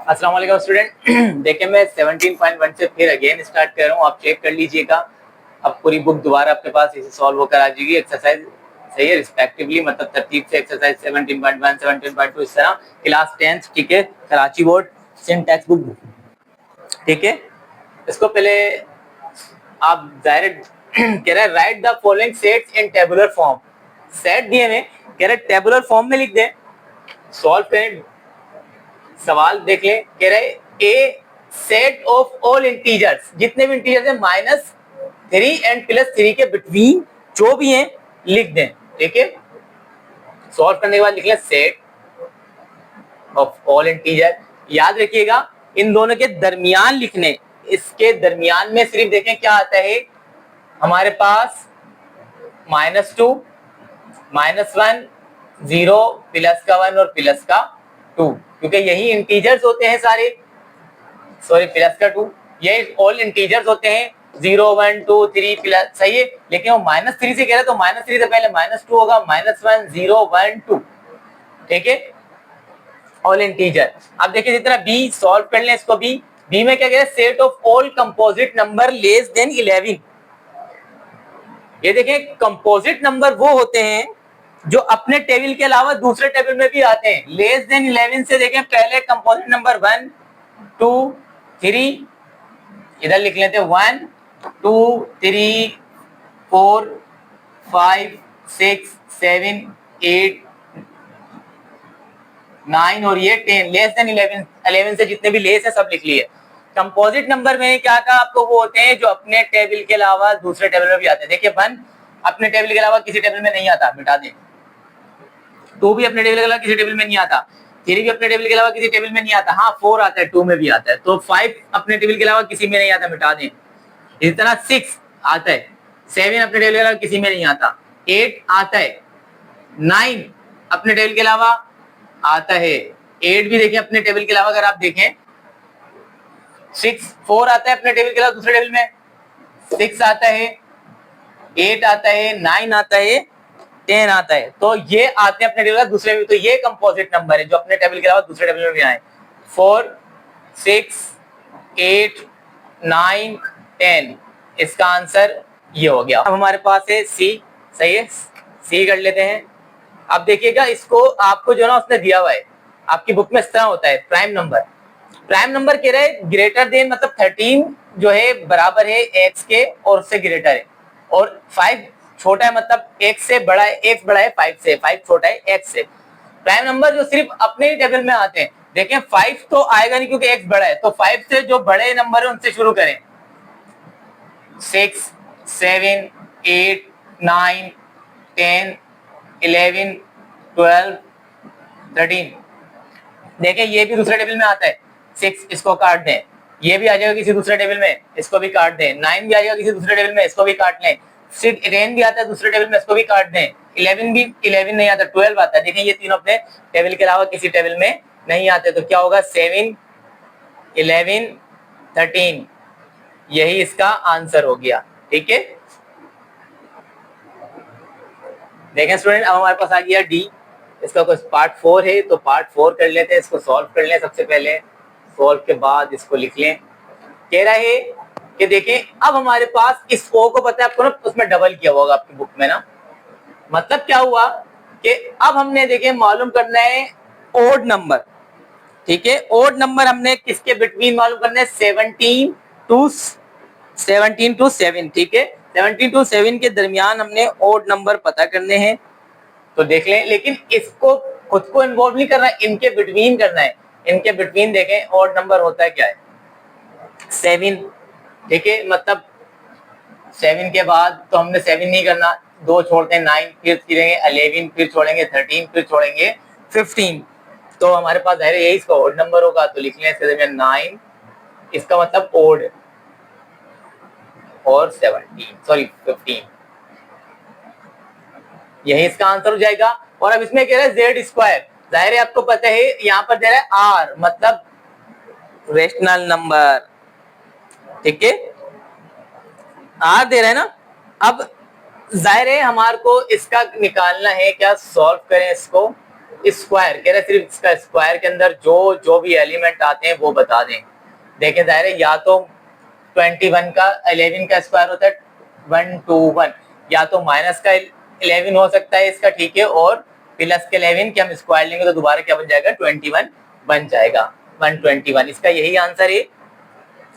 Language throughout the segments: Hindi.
अस्सलाम वालेकुम स्टूडेंट। देखिए मैं 17.1 से फिर अगेन स्टार्ट कर रहा हूँ, आप चेक कर लीजिएगा। अब पूरी बुक दोबारा आपके पास इसे सॉल्व होकर आ जाएगी। एक्सरसाइज सही है रिस्पेक्टिवली, मतलब तरतीब से एक्सरसाइज 17.1 17.2 इस तरह क्लास 10th, ठीक है, कराची बोर्ड सिंटैक्स बुक, ठीक है। इसको पहले आप डायरेक्ट कह रहे हैं right the following sets in tabular form. Set दिए में कह रहे टेबुलर फॉर्म में लिख दें, सॉल्व करें। सवाल देख लें, कह रहे ए सेट ऑफ ऑल इंटीजर्स, जितने भी इंटीजर्स हैं -3 एंड +3 के बिटवीन जो भी हैं लिख दें, ठीक है। सॉल्व करने के बाद लिख लें सेट ऑफ ऑल इंटीजर। याद रखिएगा इन दोनों के दरमियान लिखने, इसके दरमियान में सिर्फ देखें क्या आता है हमारे पास -2 -1 0 प्लस का 1 और प्लस का 2, क्योंकि यही इंटीजर्स होते हैं सारे, सॉरी प्लस का 2, ये ऑल इंटीजर्स होते हैं 0 1 2 3 प्लस, सही है। लेकिन वो -3 से कह रहे तो -3 से पहले -2 होगा, -1 0 1 2, ठीक है, ऑल इंटीजर। अब देखिए जितना बी सॉल्व कर लें इसको। बी में क्या कह रहे हैं set of all composite number less than 11। ये देखें कंपोजिट नंबर वो होते हैं जो अपने टेबल के अलावा दूसरे टेबल में भी आते हैं। लेस देन 11 से देखें पहले कंपोजिट नंबर 1 2 3, इधर लिख लेते हैं 1 2 3 4 5 6 7 8 9 और ये 10। लेस देन 11 से जितने भी लेस है सब लिख लिए। कंपोजिट नंबर में क्या कहा आपको, वो होते हैं जो अपने टेबल के अलावा दूसरे टेबल में भी आते हैं। देखिए 1 अपने टेबल के अलावा किसी टेबल में नहीं आता, मिटा दें। 2 भी अपने टेबल के अलावा किसी टेबल में नहीं आता। 3 भी अपने टेबल के अलावा किसी टेबल में नहीं आता। हाँ 4 आता है, 2 में भी आता है। तो 5 अपने टेबल के अलावा किसी में नहीं आता, मिटा दें। इसी तरह 6 आता है, 7 अपने टेबल के अलावा किसी में नहीं आता, 8 आता है, 9 अपने टेबल के अलावा आता है, 8 भी देखें अपने टेबल के अलावा, अगर आप देखें 4 आता है अपने टेबल के अलावा दूसरे टेबल में, 6 आता है, 8 आता है, 9 आता है, 10 आता है। तो ये आते हैं अपने टेबल के दूसरे में। तो ये कंपोजिट नंबर है जो अपने टेबल के अलावा दूसरे टेबल में भी आए। 4 6 8 9 10, इसका आंसर ये हो गया। अब हमारे पास है सी, सही है, सी कर लेते हैं। अब देखिएगा इसको आपको जो ना उसने दिया हुआ है आपकी बुक में इस तरह होता है प्राइम नंबर। प्राइम नंबर कह रहे हैं ग्रेटर देन, मतलब 13 जो है बराबर है x के और उससे ग्रेटर है, और 5 छोटा है, मतलब x से बड़ा है, x बड़ा है 5 से, 5 छोटा है x से। प्राइम नंबर जो सिर्फ अपने ही टेबल में आते हैं, देखें 5 तो आएगा नहीं क्योंकि x बड़ा है, तो 5 से जो बड़े नंबर है उनसे शुरू करें। 6 7 8 9 10 11 12 13, देखें ये भी दूसरे टेबल में आता है। 6 इसको काट दें, ये भी आ जाएगा किसी दूसरे टेबल में, इसको भी काट दें। 9 भी आ जाएगा किसी दूसरे टेबल में, इसको भी काट लें। 10 भी आता है दूसरे टेबल में, इसको भी काट दें। 11 भी, 11 नहीं आता, 12 आता है। देखें ये तीनों अपने टेबल के अलावा किसी टेबल में नहीं आते। तो क्या होगा 7 11 13, यही इसका आंसर हो गया, ठीक है। देखें स्टूडेंट अब हमारे पास आ गया डी। इसका कुछ पार्ट 4 है तो पार्ट 4 कर लेते हैं, इसको सॉल्व कर लें। सबसे पहले सॉल्व के बाद इसको लिख लें। कह रहा है कि देखें अब हमारे पास इस ओ को पता है आपको ना, उसमें डबल किया होगा आपकी बुक में ना। मतलब क्या हुआ कि अब हमने देखें मालूम करना है ओड नंबर, ठीक है। ओड नंबर हमने किसके बिटवीन मालूम करना है, 17 to 7, ठीक है। 17 to 7 के दरमियान हमने ओड नंबर पता करने हैं। तो देख लें, लेकिन इसको खुद को इन्वॉल्व नहीं करना है, इनके बिटवीन करना है। इनके बिटवीन देखें ऑड नंबर होता है क्या है 7, ठीक है। मतलब 7 के बाद तो हमने 7 नहीं करना, 2 छोड़ते हैं 9, फिर करेंगे 11, फिर छोड़ेंगे 13, फिर छोड़ेंगे 15। तो हमारे पास है यही इसका ऑड नंबर होगा। तो लिख लें इसके 9, इसका मतलब ऑड, और 15, यही इसका आंसर हो जाएगा। और अब इसमें कह रहा है जेड स्क्वायर, जाहिर है आपको पता है यहाँ पर दे रहा है आर, मतलब रेशनल नंबर, ठीक है, आर दे रहा है ना। अब जाहिर है हमारे को इसका निकालना है, क्या सॉल्व करें इसको। स्क्वायर कह रहे सिर्फ इसका स्क्वायर के अंदर जो जो भी एलिमेंट आते हैं वो बता दें। देखें जाहिर है या तो 21 का 11 का स्क्वायर होता है 121, या तो माइनस का 11 हो सकता है इसका, ठीक है, और प्लस के 11 के हम स्क्वायर लेंगे तो दोबारा क्या बन जाएगा 21 बन जाएगा 121। इसका यही आंसर है।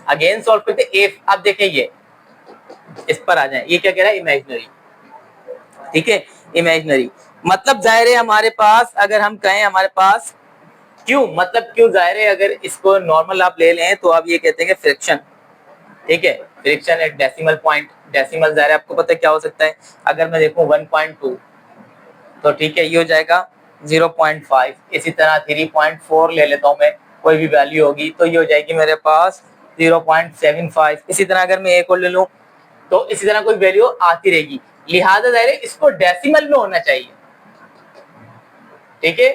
अगेन सॉल्व करते इफ, अब देखें ये इस पर आ जाए, ये क्या कह रहा है इमेजिनरी, ठीक है, इमेजिनरी मतलब जाहिर है हमारे पास अगर हम कहें हमारे पास क्यों, मतलब क्यों जाहिर है अगर इसको नॉर्मल आप ले लें तो आप ये कहते हैं कि फ्रैक्शन, ठीक है, fraction at decimal point, decimal जाहिर है आपको पता है क्या हो सकता है, अगर मैं देखूं 1.2 तो ठीक है ये हो जाएगा 0.5, इसी तरह 3.4 ले लेता हूं मैं, कोई भी वैल्यू होगी तो ये हो जाएगी मेरे पास 0.75, इसी तरह अगर मैं एक और ले लूं तो इसी तरह कोई वैल्यू आती रहेगी, लिहाजा जाहिर है इसको डेसिमल में होना चाहिए, ठीक है,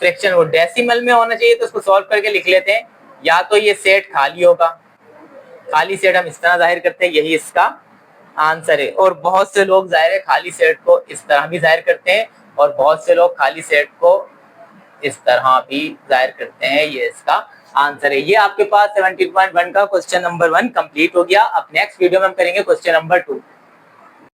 फ्रैक्शन वो डेसिमल में होना चाहिए, तो इसको सॉल्व करके लिख लेते हैं, या तो ये सेट खाली होगा, खाली सेट हम इस तरह जाहिर करते हैं, यही इसका आंसर है, और बहुत से लोग जाहिर है खाली सेट को इस तरह भी जाहिर करते हैं, और बहुत से लोग खाली सेट को इस तरह भी जाहिर करते हैं, ये इसका आंसर है। ये आपके पास 17.1 का क्वेश्चन नंबर 1 कंप्लीट हो गया। अब नेक्स्ट वीडियो में हम करेंगे क्वेश्चन नंबर 2।